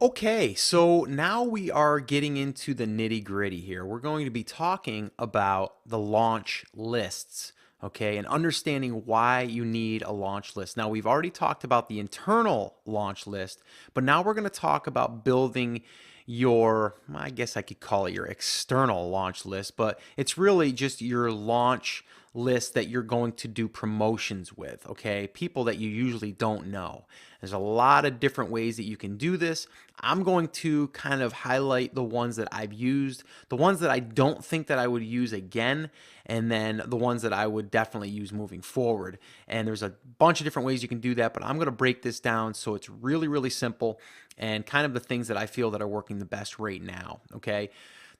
Okay, so now we are getting into the nitty gritty here. We're going to be talking about the launch lists, okay, and understanding why you need a launch list. Now, we've already talked about the internal launch list, but now we're going to talk about building your, I guess I could call it your external launch list, but it's really just your launch list that you're going to do promotions with, okay? People that you usually don't know. There's a lot of different ways that you can do this. I'm going to kind of highlight the ones that I've used, the ones that I don't think that I would use again, and then the ones that I would definitely use moving forward. And there's a bunch of different ways you can do that, but I'm going to break this down so it's really, really simple and kind of the things that I feel that are working the best right now, okay?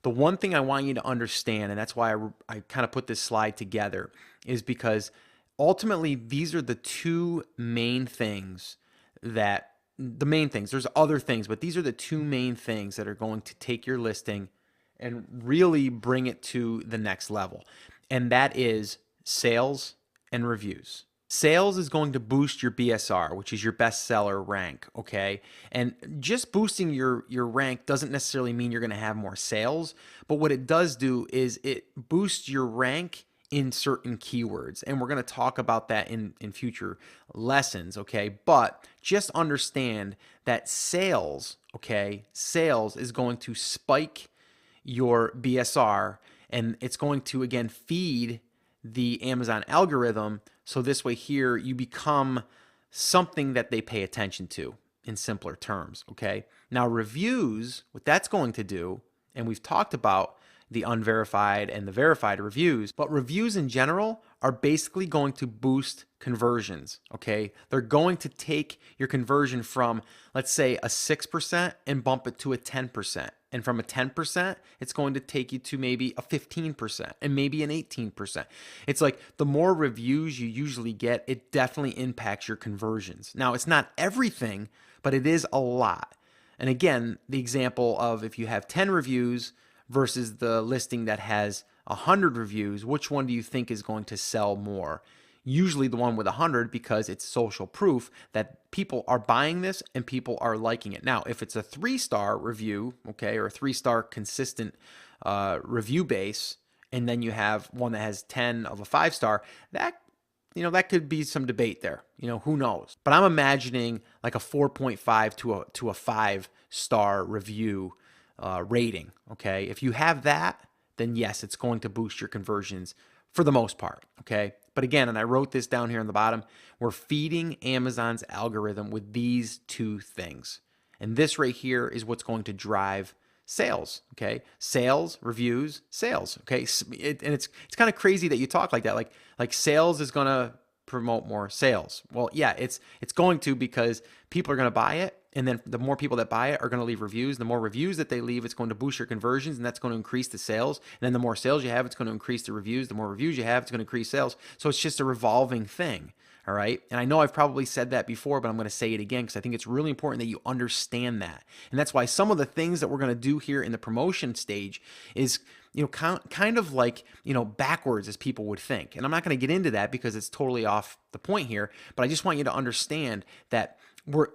The one thing I want you to understand, and that's why I kind of put this slide together, is because ultimately these are the two main things there's other things, but these are the two main things that are going to take your listing and really bring it to the next level. And that is sales and reviews. Sales is going to boost your BSR, which is your bestseller rank, okay? And just boosting your rank doesn't necessarily mean you're going to have more sales, but what it does do is it boosts your rank in certain keywords. And we're going to talk about that in future lessons, okay? But just understand that sales, okay, sales is going to spike your BSR, and it's going to, again, feed the Amazon algorithm. So this way here, you become something that they pay attention to in simpler terms, okay? Now, reviews, what that's going to do, and we've talked about the unverified and the verified reviews, but reviews in general are basically going to boost conversions, okay? They're going to take your conversion from, let's say, a 6% and bump it to a 10%. And from a 10%, it's going to take you to maybe a 15% and maybe an 18%. It's like the more reviews you usually get, it definitely impacts your conversions. Now, it's not everything, but it is a lot. And again, the example of if you have 10 reviews versus the listing that has 100 reviews, which one do you think is going to sell more? Usually the one with 100, because it's social proof that people are buying this and people are liking it. Now, if it's a 3-star review, okay, or a 3-star consistent review base, and then you have one that has 10 of a 5-star, that could be some debate there. Who knows? But I'm imagining like a 4.5 to a 5-star review rating, okay? If you have that, then yes, it's going to boost your conversions for the most part, okay? But again, and I wrote this down here on the bottom, we're feeding Amazon's algorithm with these two things. And this right here is what's going to drive sales, okay? Sales, reviews, sales, okay? And it's kind of crazy that you talk like that. Like sales is going to promote more sales. Well, yeah, it's going to, because people are going to buy it, and then the more people that buy it are going to leave reviews. The more reviews that they leave, it's going to boost your conversions, and that's going to increase the sales. And then the more sales you have, it's going to increase the reviews. The more reviews you have, it's going to increase sales. So it's just a revolving thing, all right? And I know I've probably said that before, but I'm going to say it again because I think it's really important that you understand that. And that's why some of the things that we're going to do here in the promotion stage is kind of like, backwards as people would think. And I'm not going to get into that because it's totally off the point here, but I just want you to understand that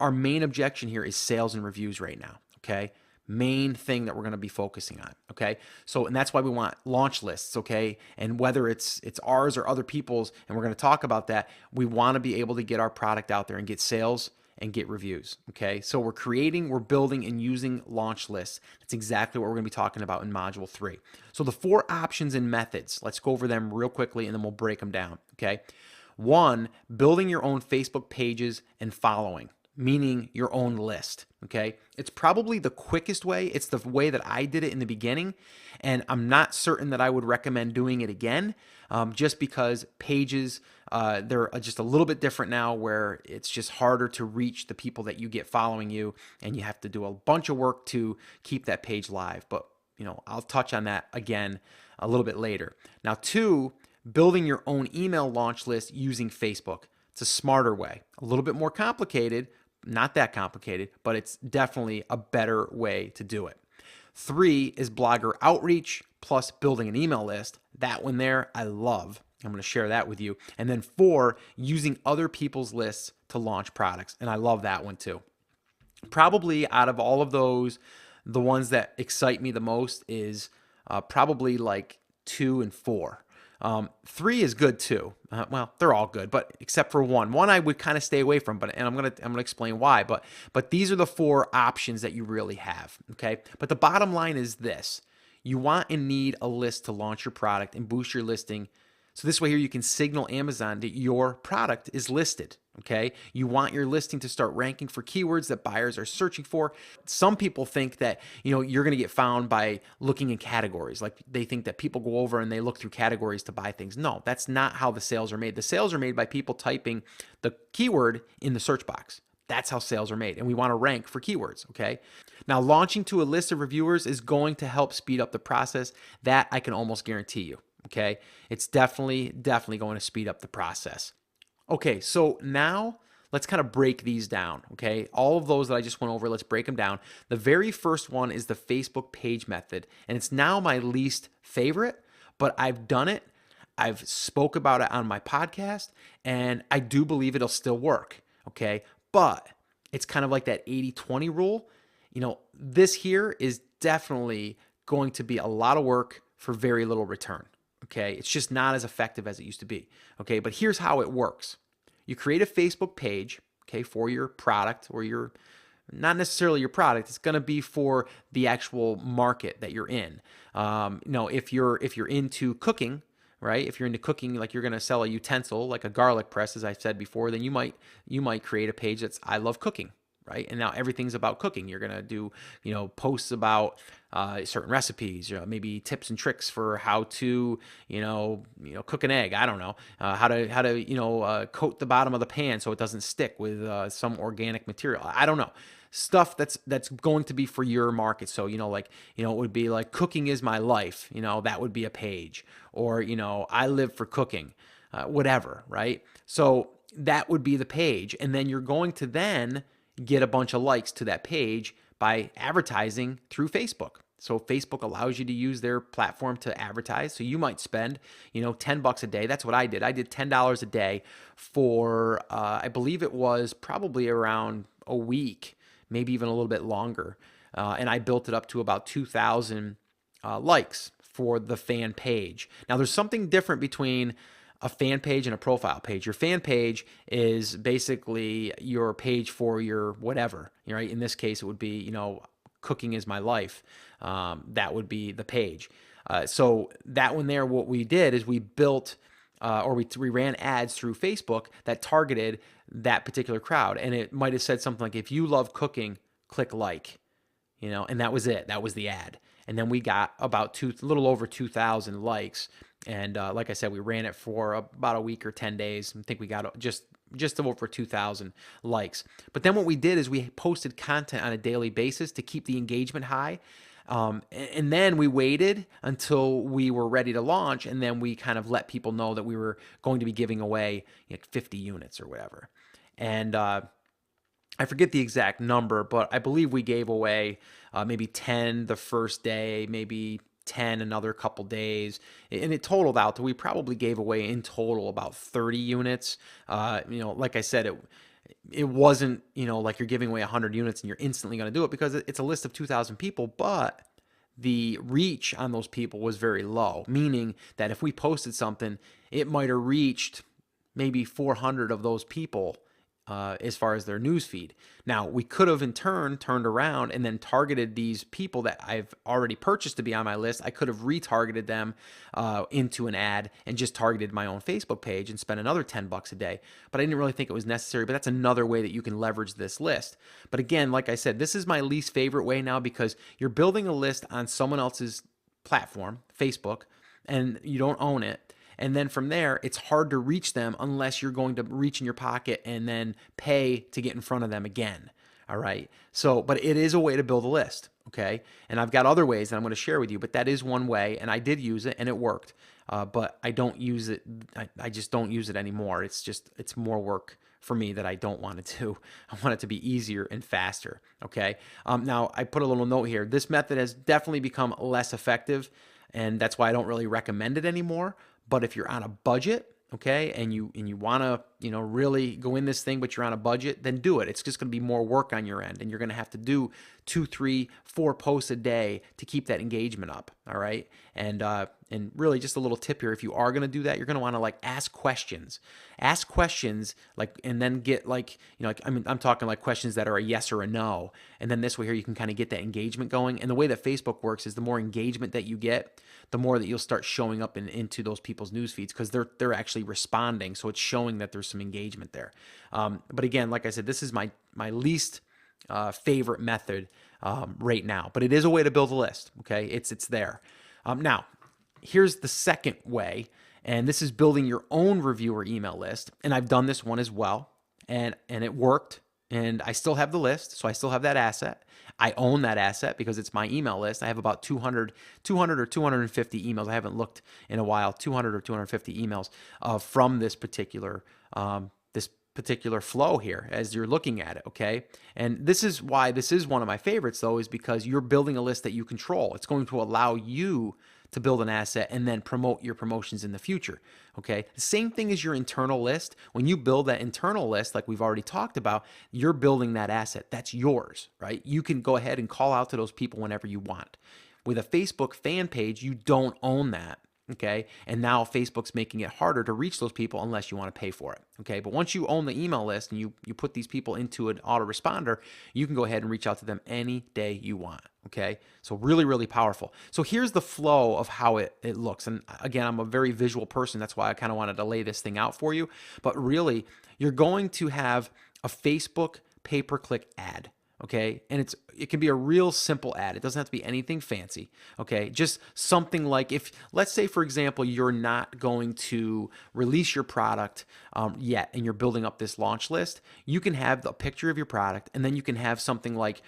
our main objection here is sales and reviews right now, okay? Main thing that we're going to be focusing on, okay? So, and that's why we want launch lists, okay? And whether it's ours or other people's, and we're going to talk about that, we want to be able to get our product out there and get sales and get reviews, okay? So we're building and using launch lists. That's exactly what we're going to be talking about in module 3. So the 4 options and methods, let's go over them real quickly and then we'll break them down, okay? 1, building your own Facebook pages and following, meaning your own list, okay? It's probably the quickest way. It's the way that I did it in the beginning, and I'm not certain that I would recommend doing it again, just because pages, they're just a little bit different now, where it's just harder to reach the people that you get following you, and you have to do a bunch of work to keep that page live. But, I'll touch on that again a little bit later. Now, 2, building your own email launch list using Facebook. It's a smarter way, a little bit more complicated, not that complicated, but it's definitely a better way to do it. 3 is blogger outreach plus building an email list. That one there, I love. I'm going to share that with you. And then 4, using other people's lists to launch products. And I love that one too. Probably out of all of those, the ones that excite me the most is probably like 2 and 4. 3 is good too. Well, they're all good, but except for one. One I would kind of stay away from, and I'm gonna explain why. But these are the 4 options that you really have. Okay. But the bottom line is this: you want and need a list to launch your product and boost your listing. So this way here you can signal Amazon that your product is listed. Okay. You want your listing to start ranking for keywords that buyers are searching for. Some people think that, you're going to get found by looking in categories. Like they think that people go over and they look through categories to buy things. No, that's not how the sales are made. The sales are made by people typing the keyword in the search box. That's how sales are made. And we want to rank for keywords. Okay. Now, launching to a list of reviewers is going to help speed up the process. That I can almost guarantee you. Okay. It's definitely going to speed up the process. Okay, so now let's kind of break these down, okay? All of those that I just went over, let's break them down. The very first one is the Facebook page method, and it's now my least favorite, but I've done it. I've spoke about it on my podcast, and I do believe it'll still work, okay? But it's kind of like that 80-20 rule. This here is definitely going to be a lot of work for very little return. Okay, it's just not as effective as it used to be. Okay, but here's how it works. You create a Facebook page, okay, for your product or not necessarily your product. It's going to be for the actual market that you're in. If you're into cooking, right? If you're into cooking, like you're going to sell a utensil like a garlic press, as I said before, then you might create a page that's I love cooking. Right. And now everything's about cooking. You're going to do, posts about certain recipes, maybe tips and tricks for how to, cook an egg. I don't know, how to coat the bottom of the pan so it doesn't stick with some organic material. I don't know. Stuff that's going to be for your market. So, it would be like cooking is my life. That would be a page, or, I live for cooking, whatever. Right. So that would be the page. And then you're going to then get a bunch of likes to that page by advertising through Facebook. So Facebook allows you to use their platform to advertise. So you might spend, $10 a day. That's what I did. I did $10 a day for, I believe it was probably around a week, maybe even a little bit longer. And I built it up to about 2,000 likes for the fan page. Now there's something different between a fan page and a profile page. Your fan page is basically your page for your whatever, right? In this case, it would be, cooking is my life. That would be the page. So that one there, what we did is we built, or we ran ads through Facebook that targeted that particular crowd. And it might have said something like, if you love cooking, click like, and that was it. That was the ad. And then we got about a little over 2,000 likes. And like I said, we ran it for about a week or 10 days. I think we got just over 2,000 likes. But then what we did is we posted content on a daily basis to keep the engagement high. And then we waited until we were ready to launch. And then we kind of let people know that we were going to be giving away 50 units or whatever. And I forget the exact number, but I believe we gave away maybe 10 the first day, maybe 10 another couple days, and it totaled out to we probably gave away in total about 30 units. Like I said, it wasn't like you're giving away 100 units and you're instantly going to do it, because it's a list of 2,000 people, but the reach on those people was very low, meaning that if we posted something, it might have reached maybe 400 of those people as far as their news feed. Now, we could have in turn turned around and then targeted these people that I've already purchased to be on my list. I could have retargeted them into an ad and just targeted my own Facebook page and spent another $10 a day. But I didn't really think it was necessary. But that's another way that you can leverage this list. But again, like I said, this is my least favorite way now, because you're building a list on someone else's platform, Facebook, and you don't own it. And then from there, it's hard to reach them unless you're going to reach in your pocket and then pay to get in front of them again. All right. So, but it is a way to build a list. Okay. And I've got other ways that I'm going to share with you, but that is one way. And I did use it and it worked. But I don't use it. I just don't use it anymore. It's more work for me that I don't want to do. I want it to be easier and faster. Okay. Now I put a little note here. This method has definitely become less effective, and that's why I don't really recommend it anymore. But if you're on a budget, okay, and you want to really go in this thing, but you're on a budget, then do it. It's just going to be more work on your end, and you're going to have to do 2, 3, 4 posts a day to keep that engagement up. All right. And really just a little tip here. If you are going to do that, you're going to want to like ask questions like, and then get like, I'm talking like questions that are a yes or a no. And then this way here, you can kind of get that engagement going. And the way that Facebook works is the more engagement that you get, the more that you'll start showing up into those people's news feeds, because they're actually responding. So it's showing that there's some engagement there. But again, like I said, this is my least favorite method right now, but it is a way to build a list. Okay, it's there. Now, here's the second way, and this is building your own reviewer email list. And I've done this one as well, and it worked. And I still have the list, so I still have that asset. I own that asset because it's my email list. I have about 200 or 250 emails. I haven't looked in a while. 200 or 250 emails from this particular flow here as you're looking at it, okay? And this is why this is one of my favorites, though, is because you're building a list that you control. It's going to allow you to build an asset and then promote your promotions in the future, okay? The same thing as your internal list. When you build that internal list, like we've already talked about, you're building that asset. That's yours, right? You can go ahead and call out to those people whenever you want. With a Facebook fan page, you don't own that. Okay. And now Facebook's making it harder to reach those people unless you want to pay for it. Okay. But once you own the email list and you put these people into an autoresponder, you can go ahead and reach out to them any day you want. Okay. So really, really powerful. So here's the flow of how it looks. And again, I'm a very visual person. That's why I kind of wanted to lay this thing out for you. But really, you're going to have a Facebook pay-per-click ad. Okay. And it can be a real simple ad. It doesn't have to be anything fancy. Okay. Just something like, if, let's say, for example, you're not going to release your product yet, and you're building up this launch list, you can have a picture of your product, and then you can have something like,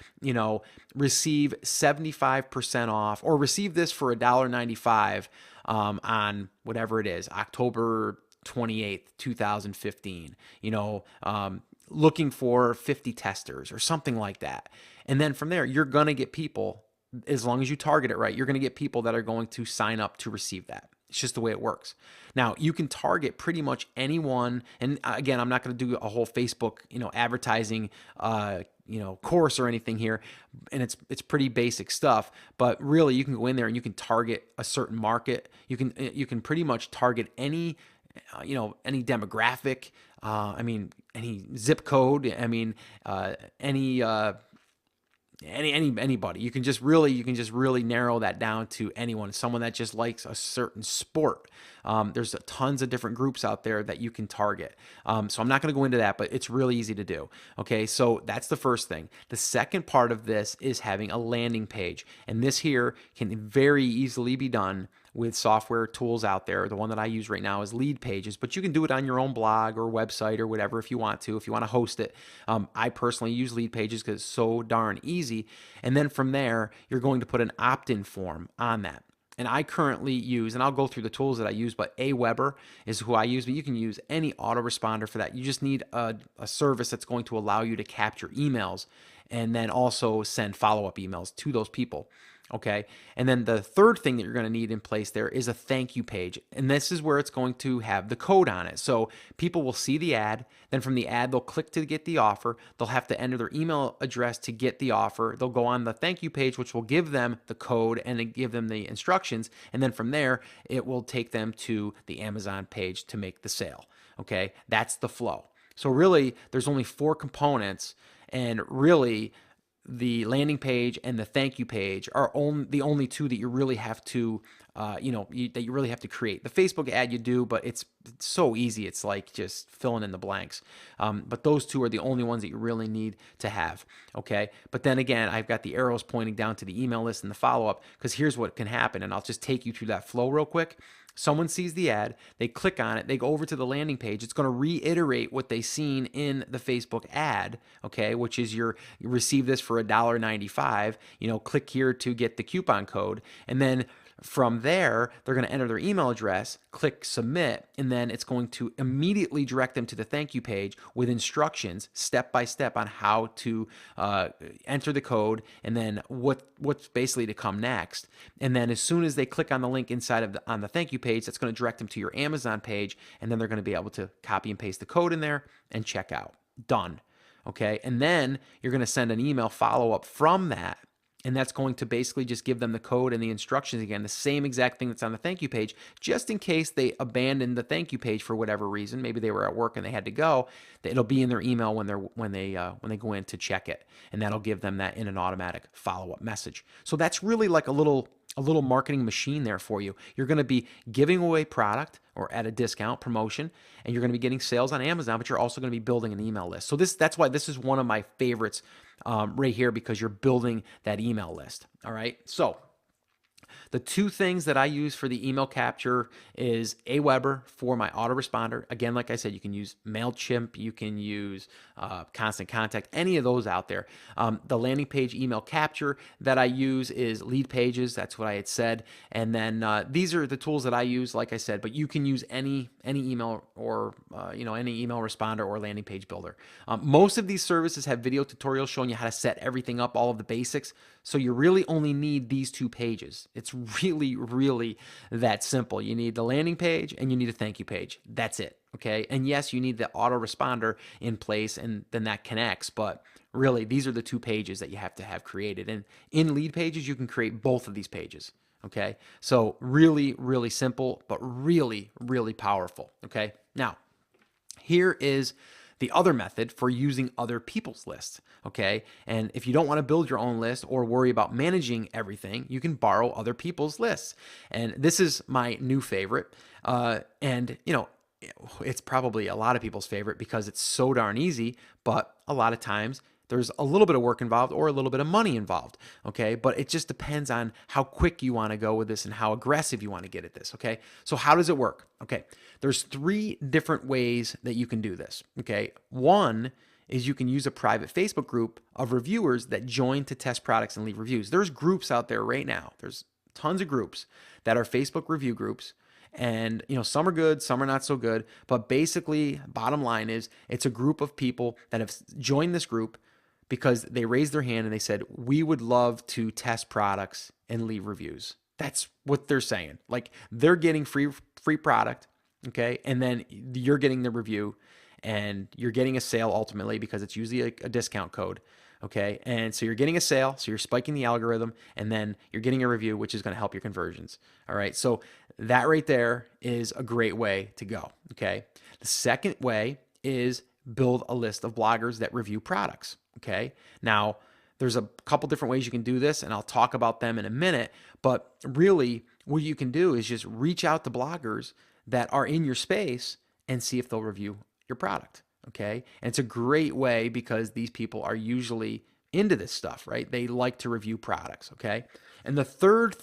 receive 75% off, or receive this for $1.95 on whatever it is, October 28th, 2015, looking for 50 testers or something like that. And then from there, you're going to get people, as long as you target it right, you're going to get people that are going to sign up to receive that. It's just the way it works. Now, you can target pretty much anyone. And again, I'm not going to do a whole Facebook, advertising, course or anything here. And it's pretty basic stuff, but really you can go in there and you can target a certain market. You can pretty much target any demographic, any zip code, anybody. You can just really narrow that down to anyone, someone that just likes a certain sport. There's tons of different groups out there that you can target. So I'm not going to go into that, but it's really easy to do. Okay. So that's the first thing. The second part of this is having a landing page. And this here can very easily be done with software tools out there. The one that I use right now is Lead Pages, but you can do it on your own blog or website or whatever if you want to host it. I personally use Lead Pages because it's so darn easy. And then from there, you're going to put an opt-in form on that. And I currently use, and I'll go through the tools that I use, but Aweber is who I use, but you can use any autoresponder for that. You just need a service that's going to allow you to capture emails and then also send follow-up emails to those people. Okay. And then the third thing that you're going to need in place there is a thank you page. And this is where it's going to have the code on it. So people will see the ad. Then from the ad, they'll click to get the offer. They'll have to enter their email address to get the offer. They'll go on the thank you page, which will give them the code and give them the instructions. And then from there, it will take them to the Amazon page to make the sale. Okay. That's the flow. So really, there's only 4 components, and really, the landing page and the thank you page are the only 2 that you really have to, that you really have to create. The Facebook ad you do, but it's so easy. It's like just filling in the blanks. But those 2 are the only ones that you really need to have. Okay. But then again, I've got the arrows pointing down to the email list and the follow-up, because here's what can happen. And I'll just take you through that flow real quick. Someone sees the ad, they click on it, they go over to the landing page. It's going to reiterate what they seen in the Facebook ad, okay, which is you receive this for $1.95. Click here to get the coupon code. And then From there, they're going to enter their email address, click submit, and then it's going to immediately direct them to the thank you page with instructions step by step on how to enter the code and then what's basically to come next. And then as soon as they click on the link inside of on the thank you page, that's going to direct them to your Amazon page, and then they're going to be able to copy and paste the code in there and check out. Done. Okay. And then you're going to send an email follow up from that. And that's going to basically just give them the code and the instructions again, the same exact thing that's on the thank you page, just in case they abandoned the thank you page for whatever reason. Maybe they were at work and they had to go. It'll be in their email when they go in to check it, and that'll give them that in an automatic follow-up message. So that's really like a little marketing machine there for you. You're going to be giving away product or at a discount promotion, and you're going to be getting sales on Amazon, but you're also going to be building an email list. So that's why this is one of my favorites right here, because you're building that email list. All right. So the two things that I use for the email capture is Aweber for my autoresponder. Again, like I said, you can use MailChimp, you can use Constant Contact, any of those out there. The landing page email capture that I use is Lead Pages. That's what I had said. And then these are the tools that I use, like I said, but you can use any email or any email responder or landing page builder. Most of these services have video tutorials showing you how to set everything up, all of the basics. So you really only need these two pages. It's really, really that simple. You need the landing page and you need a thank you page. That's it. Okay. And yes, you need the autoresponder in place, and then that connects. But really, these are the two pages that you have to have created. And in Lead Pages, you can create both of these pages. Okay. So really, really simple, but really, really powerful. Okay. Now, here is the other method for using other people's lists. Okay. And if you don't want to build your own list or worry about managing everything, you can borrow other people's lists. And this is my new favorite. It's probably a lot of people's favorite because it's so darn easy, but a lot of times there's a little bit of work involved or a little bit of money involved, okay? But it just depends on how quick you want to go with this and how aggressive you want to get at this, okay? So how does it work? Okay, there's 3 different ways that you can do this, okay? One is you can use a private Facebook group of reviewers that join to test products and leave reviews. There's groups out there right now. There's tons of groups that are Facebook review groups. And, some are good, some are not so good. But basically, bottom line is it's a group of people that have joined this group because they raised their hand and they said, we would love to test products and leave reviews. That's what they're saying. Like, they're getting free product, okay? And then you're getting the review and you're getting a sale ultimately, because it's usually a discount code, okay? And so you're getting a sale, so you're spiking the algorithm, and then you're getting a review, which is going to help your conversions, all right? So that right there is a great way to go, okay? The second way is build a list of bloggers that review products, okay? Now, there's a couple different ways you can do this, and I'll talk about them in a minute, but really what you can do is just reach out to bloggers that are in your space and see if they'll review your product, okay? And it's a great way because these people are usually into this stuff, right? They like to review products, okay? And the third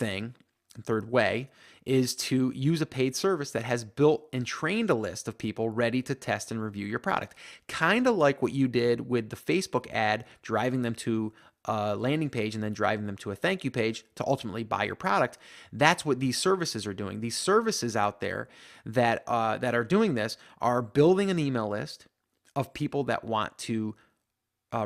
way is to use a paid service that has built and trained a list of people ready to test and review your product. Kind of like what you did with the Facebook ad, driving them to a landing page and then driving them to a thank you page to ultimately buy your product. That's what these services are doing. These services out there that are doing this are building an email list of people that want to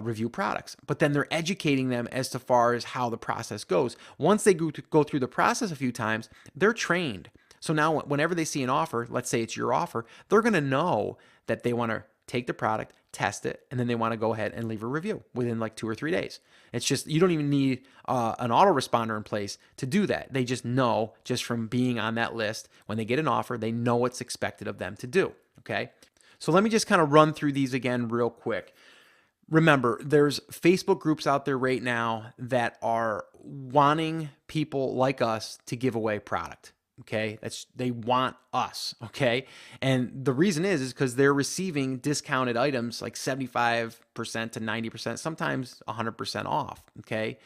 review products, but then they're educating them as far as how the process goes. Once they go through the process a few times, they're trained. So now whenever they see an offer, let's say it's your offer, they're going to know that they want to take the product, test it, and then they want to go ahead and leave a review within like 2 or 3 days. It's just, you don't even need an autoresponder in place to do that. They just know, just from being on that list, when they get an offer, they know what's expected of them to do, okay? So let me just kind of run through these again real quick. Remember, there's Facebook groups out there right now that are wanting people like us to give away product. Okay, they want us. Okay, and the reason is because they're receiving discounted items like 75% to 90%, sometimes 100% off. Okay,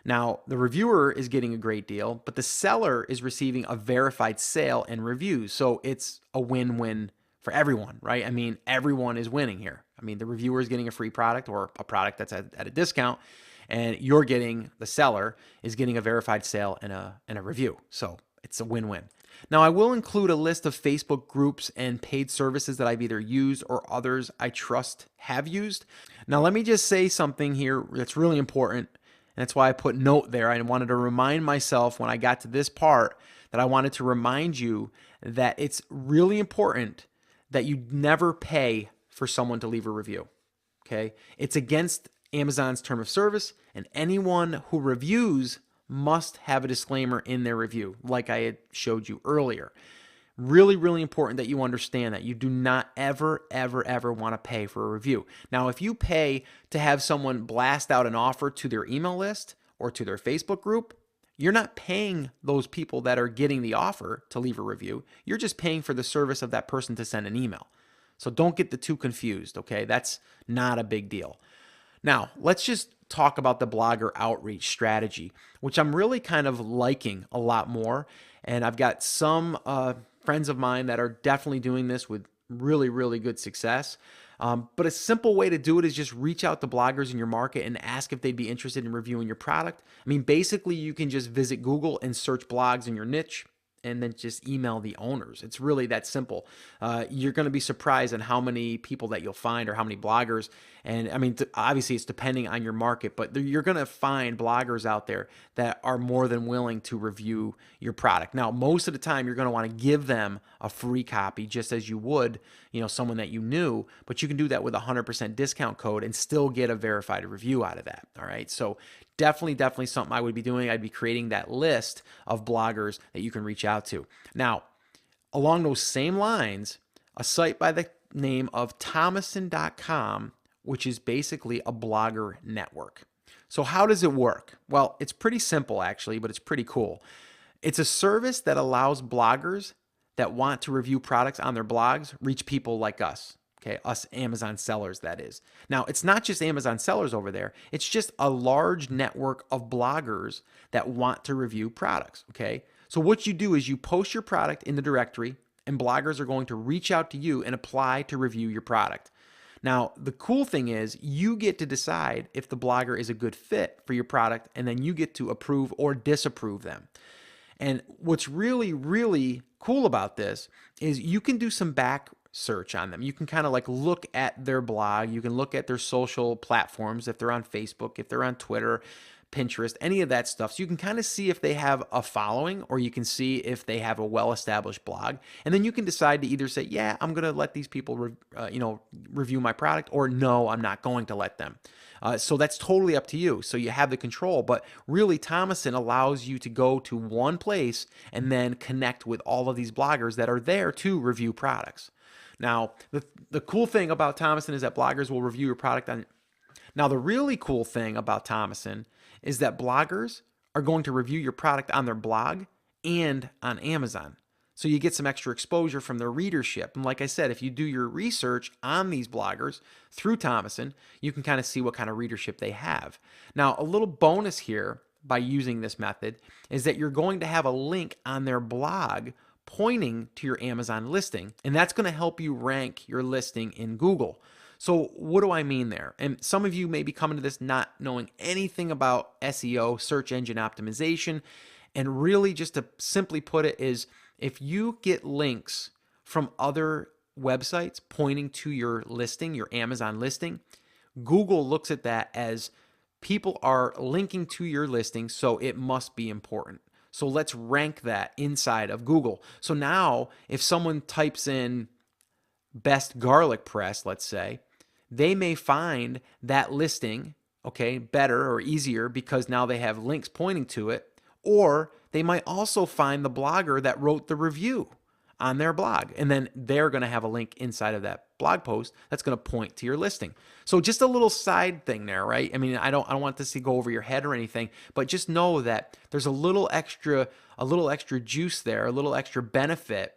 now the reviewer is getting a great deal, but the seller is receiving a verified sale and reviews. So it's a win-win for everyone, right? I mean, everyone is winning here. I mean, the reviewer is getting a free product or a product that's at a discount, and the seller is getting a verified sale and a review. So It's a win-win. Now, I will include a list of Facebook groups and paid services that I've either used or others I trust have used. Now, let me just say something here that's really important. And that's why I put note there. I wanted to remind myself when I got to this part that I wanted to remind you that it's really important that you never pay for someone to leave a review. Okay? It's against Amazon's term of service, and anyone who reviews must have a disclaimer in their review, like I had showed you earlier. Really, really important that you understand that you do not ever, ever, ever want to pay for a review. Now, if you pay to have someone blast out an offer to their email list or to their Facebook group, you're not paying those people that are getting the offer to leave a review. You're just paying for the service of that person to send an email. So don't get the two confused, okay? That's not a big deal. Now, let's just talk about the blogger outreach strategy, which I'm really kind of liking a lot more. And I've got some friends of mine that are definitely doing this with really, really good success. But a simple way to do it is just reach out to bloggers in your market and ask if they'd be interested in reviewing your product. I mean, basically, you can just visit Google and search blogs in your niche and then just email the owners. It's really that simple. You're going to be surprised at how many people that you'll find or how many bloggers. And I mean, obviously it's depending on your market, but you're going to find bloggers out there that are more than willing to review your product. Now, most of the time you're going to want to give them a free copy just as you would, someone that you knew, but you can do that with a 100% discount code and still get a verified review out of that. All right. So definitely something I would be doing. I'd be creating that list of bloggers that you can reach out to. Now, along those same lines, a site by the name of Thomason.com, which is basically a blogger network. So how does it work? Well, it's pretty simple actually, but it's pretty cool. It's a service that allows bloggers that want to review products on their blogs reach people like us. Okay, us Amazon sellers, that is. Now, it's not just Amazon sellers over there. It's just a large network of bloggers that want to review products, okay? So what you do is you post your product in the directory, and bloggers are going to reach out to you and apply to review your product. Now, the cool thing is you get to decide if the blogger is a good fit for your product, and then you get to approve or disapprove them. And what's really, really cool about this is you can do some back search on them. You can kind of like look at their blog. You can look at their social platforms, if they're on Facebook, if they're on Twitter, Pinterest, any of that stuff. So you can kind of see if they have a following, or you can see if they have a well-established blog. And then you can decide to either say, yeah, I'm going to let these people review my product, or no, I'm not going to let them. So that's totally up to you. So you have the control, but really Thomason allows you to go to one place and then connect with all of these bloggers that are there to review products. Now, the cool thing about Thomason is that bloggers will review your product on. Now, the really cool thing about Thomason is that bloggers are going to review your product on their blog and on Amazon. So you get some extra exposure from their readership. And like I said, if you do your research on these bloggers through Thomason, you can kind of see what kind of readership they have. Now, a little bonus here by using this method is that you're going to have a link on their blog pointing to your Amazon listing, and that's going to help you rank your listing in Google. So what do I mean there? And some of you may be coming to this not knowing anything about SEO, search engine optimization, and really just to simply put it is if you get links from other websites pointing to your listing, your Amazon listing, Google looks at that as people are linking to your listing, so it must be important. So let's rank that inside of Google. So now if someone types in best garlic press, let's say, they may find that listing, okay, better or easier because now they have links pointing to it, or they might also find the blogger that wrote the review on their blog, and then they're going to have a link inside of that blog post that's going to point to your listing. So just a little side thing there, right? I mean, I don't want this to go over your head or anything, but just know that there's a little extra juice there, a little extra benefit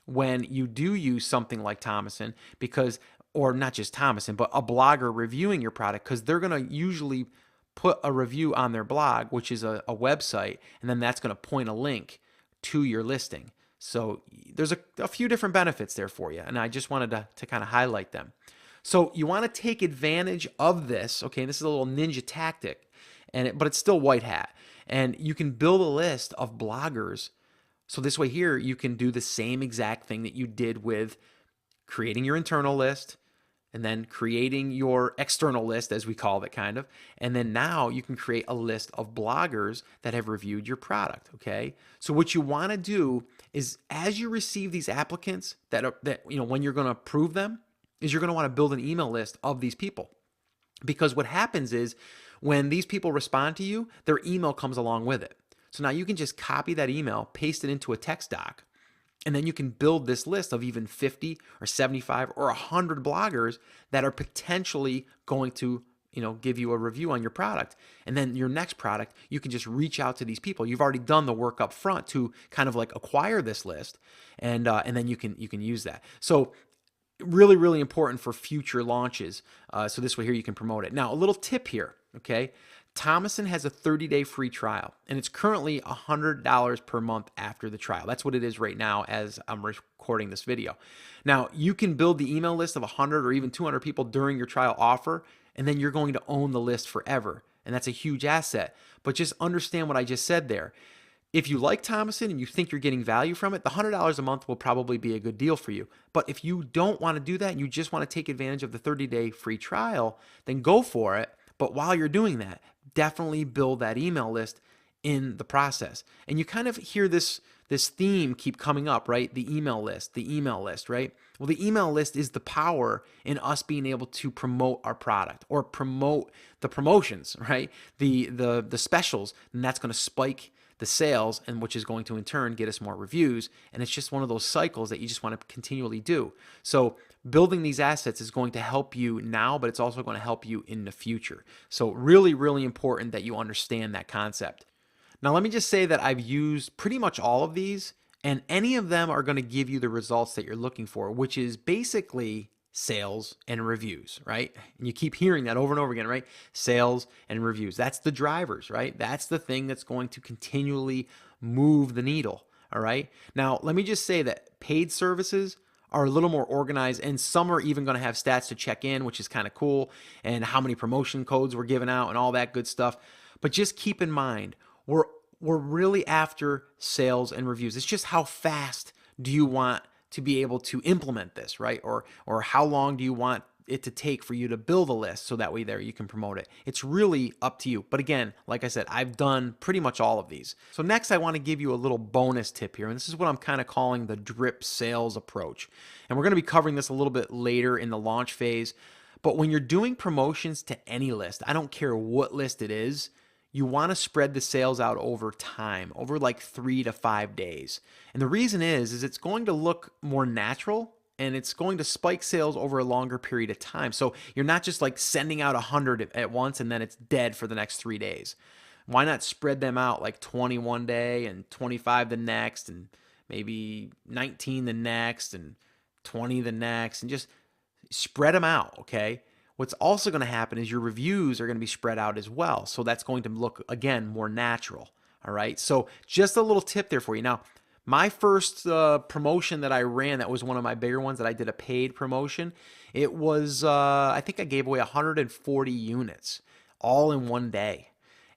when you do use something like Thomason, because, or not just Thomason, but a blogger reviewing your product, because they're going to usually put a review on their blog, which is a website, and then that's going to point a link to your listing. So there's a few different benefits there for you, and I just wanted to kind of highlight them. So you want to take advantage of this. Okay, this is a little ninja tactic, but it's still white hat. And you can build a list of bloggers So this way here, you can do the same exact thing that you did with creating your internal list and then creating your external list, as we call it, kind of. And then now you can create a list of bloggers that have reviewed your product, okay? So what you want to do is, as you receive these applicants when you're going to approve them, is you're going to want to build an email list of these people. Because what happens is when these people respond to you, their email comes along with it. So now you can just copy that email, paste it into a text doc, and then you can build this list of even 50 or 75 or 100 bloggers that are potentially going to, give you a review on your product. And then your next product, you can just reach out to these people. You've already done the work up front to kind of like acquire this list, and then you can use that. So really, really important for future launches. So this way here you can promote it. Now, a little tip here, okay? Thomason has a 30-day free trial, and it's currently $100 per month after the trial. That's what it is right now as I'm recording this video. Now, you can build the email list of 100 or even 200 people during your trial offer, and then you're going to own the list forever. And that's a huge asset. But just understand what I just said there. If you like Thomason and you think you're getting value from it, the $100 a month will probably be a good deal for you. But if you don't want to do that and you just want to take advantage of the 30-day free trial, then go for it. But while you're doing that, definitely build that email list in the process. And you kind of hear this theme keep coming up, right? The email list, right? Well, the email list is the power in us being able to promote our product or promote the promotions, right? The specials, and that's going to spike the sales, and which is going to in turn get us more reviews. And it's just one of those cycles that you just want to continually do. So building these assets is going to help you now, but it's also going to help you in the future. So really, really important that you understand that concept. Now, let me just say that I've used pretty much all of these, and any of them are going to give you the results that you're looking for, which is basically sales and reviews, right? And you keep hearing that over and over again, right? Sales and reviews. That's the drivers, right? That's the thing that's going to continually move the needle, all right? Now, let me just say that paid services are a little more organized, and some are even going to have stats to check in, which is kind of cool, and how many promotion codes we're giving out and all that good stuff. But just keep in mind, we're really after sales and reviews. It's just how fast do you want to be able to implement this, right? Or how long do you want it to take for you to build a list so that way there you can promote it? It's really up to you. But again, like I said, I've done pretty much all of these. So next I want to give you a little bonus tip here, and this is what I'm kind of calling the drip sales approach. And we're going to be covering this a little bit later in the launch phase. But when you're doing promotions to any list, I don't care what list it is, you want to spread the sales out over time, over like 3 to 5 days. And the reason is it's going to look more natural, and it's going to spike sales over a longer period of time. So you're not just like sending out 100 at once and then it's dead for the next 3 days. Why not spread them out like 21 day and 25 the next, and maybe 19 the next, and 20 the next, and just spread them out, okay? What's also going to happen is your reviews are going to be spread out as well. So that's going to look, again, more natural. All right. So just a little tip there for you. Now, my first promotion that I ran, that was one of my bigger ones that I did a paid promotion. It was, I think I gave away 140 units all in one day.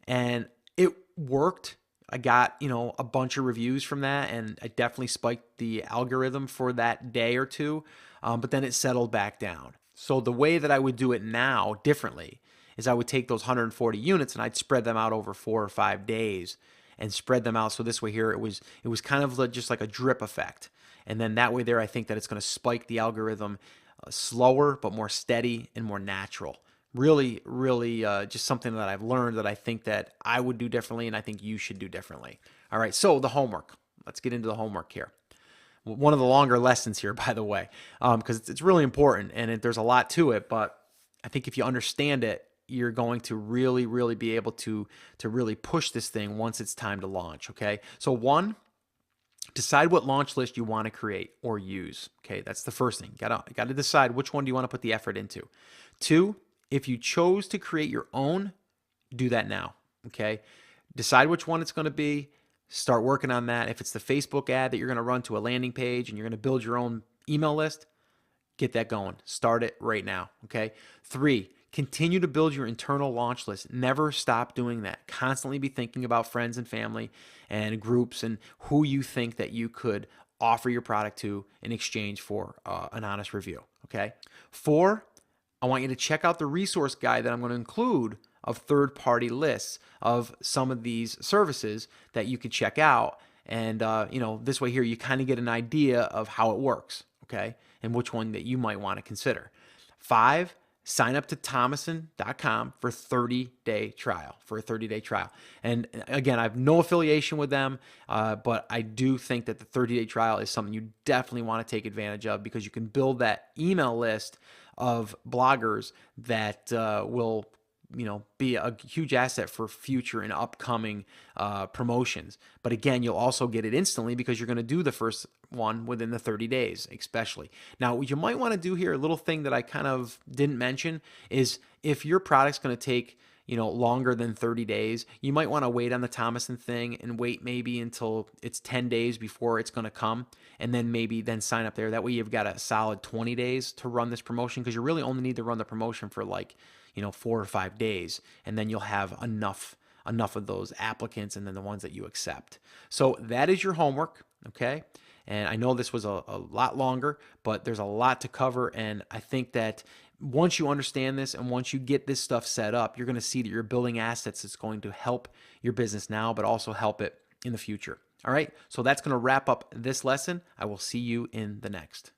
And it worked. I got, a bunch of reviews from that, and I definitely spiked the algorithm for that day or two. But then it settled back down. So the way that I would do it now differently is I would take those 140 units and I'd spread them out over 4 or 5 days and spread them out. So this way here, it was kind of just like a drip effect. And then that way there, I think that it's going to spike the algorithm slower, but more steady and more natural. Really, really just something that I've learned that I think that I would do differently, and I think you should do differently. All right, so the homework. Let's get into the homework here. One of the longer lessons here, by the way, because it's really important, and there's a lot to it. But I think if you understand it, you're going to really, really be able to really push this thing once it's time to launch. Okay. So 1, decide what launch list you want to create or use. Okay, that's the first thing. Got to decide which one do you want to put the effort into. 2, if you chose to create your own, do that now. Okay, decide which one it's going to be. Start working on that. If it's the Facebook ad that you're going to run to a landing page and you're going to build your own email list, get that going. Start it right now, okay? 3, Continue to build your internal launch list. Never stop doing that. Constantly be thinking about friends and family and groups and who you think that you could offer your product to in exchange for an honest review. Okay. 4, I want you to check out the resource guide that I'm going to include of third-party lists of some of these services that you could check out. And, this way here, you kind of get an idea of how it works, okay, and which one that you might want to consider. 5, sign up to thomason.com for 30-day trial, for a 30-day trial. And again, I have no affiliation with them, but I do think that the 30-day trial is something you definitely want to take advantage of, because you can build that email list of bloggers that will be a huge asset for future and upcoming promotions. But again, you'll also get it instantly because you're going to do the first one within the 30 days, especially. Now, what you might want to do here, a little thing that I kind of didn't mention, is if your product's going to take longer than 30 days, you might want to wait on the Thomason thing and wait maybe until it's 10 days before it's going to come, and then maybe sign up there. That way you've got a solid 20 days to run this promotion, because you really only need to run the promotion for 4 or 5 days, and then you'll have enough of those applicants and then the ones that you accept. So that is your homework, okay? And I know this was a lot longer, but there's a lot to cover, and I think that once you understand this and once you get this stuff set up, you're going to see that you're building assets that's going to help your business now, but also help it in the future. All right, so that's going to wrap up this lesson. I will see you in the next.